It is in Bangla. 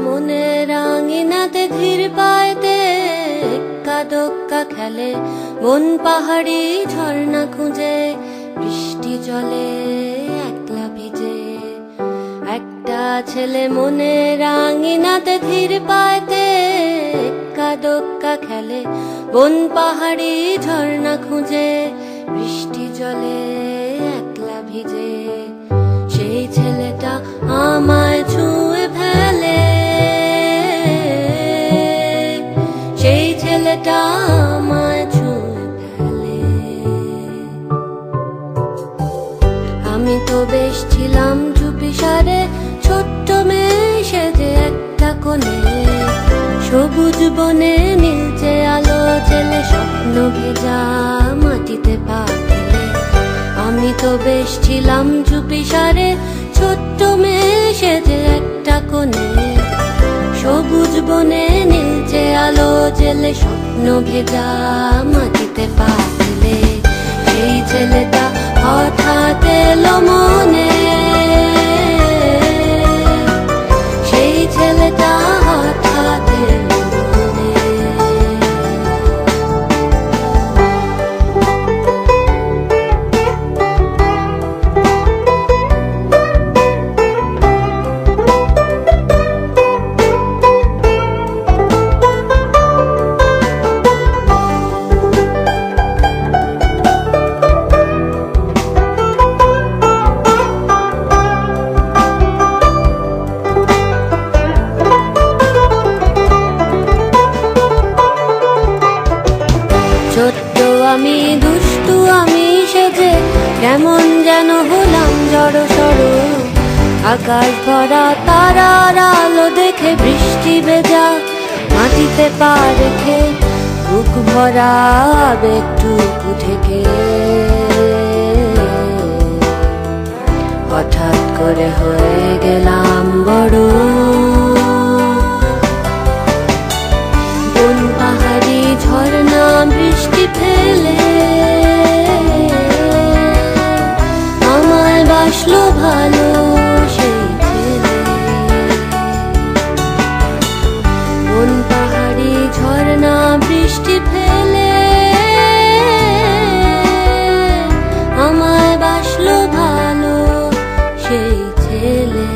মনে রাঙিনাতে ধীর পায়তে এক্কা দোক্কা খেলে বন পাহাড়ি ঝর্ণা খুঁজে বৃষ্টি জলে একলা ভিজে। একটা ছেলে মনে রাঙিনাতে ধীর পায়তে এক্কা দোক্কা খেলে বন পাহাড়ি ঝর্ণা খুঁজে বৃষ্টি জলে একলা ভিজে। সেই ছেলেটা আমায় ছুঁয়ে ফেলে, সেই ছেলেটা আমায় ছুঁয়ে ফেলে। আমি তো বেশ ছিলাম চুপিসারে ছোট্ট মেয়ে সেজে একটা কোণে, সবুজ বনে নীলচে আলো জেলে স্বপ্ন ভেজা মাটিতে পা ফেলে। আমি তো বেশ ছিলাম চুপিসারে ছোট্ট মেয়ে সেজে একটা কোণে, সবুজ বনে নীলচে আলো জেলে স্বপ্ন ভেজা মাটিতে পা ফেলে। সেই ছেলেটা হঠাৎ এলো মনে, সেই ছেলেটা হঠাৎ এলো মনে। ছোট্ট আমি দুষ্টু আমি সেজে কেমন যেন হলাম জড়সড়, আকাশ ভরা তারার আলো দেখে বৃষ্টি ভেজা মাটিতে পা রেখে বুক ভরা আবেগটুকু থেকে হঠাৎ করে হয়ে গেলাম বড়। বন পাহাড়ি ঝর্ণা বৃষ্টি ফেলে আমায় বাসলো ভালো সেই ছেলে। বন পাহাড়ি ঝর্ণা বৃষ্টি ফেলে আমায় বাসলো ভালো সেই ছেলে।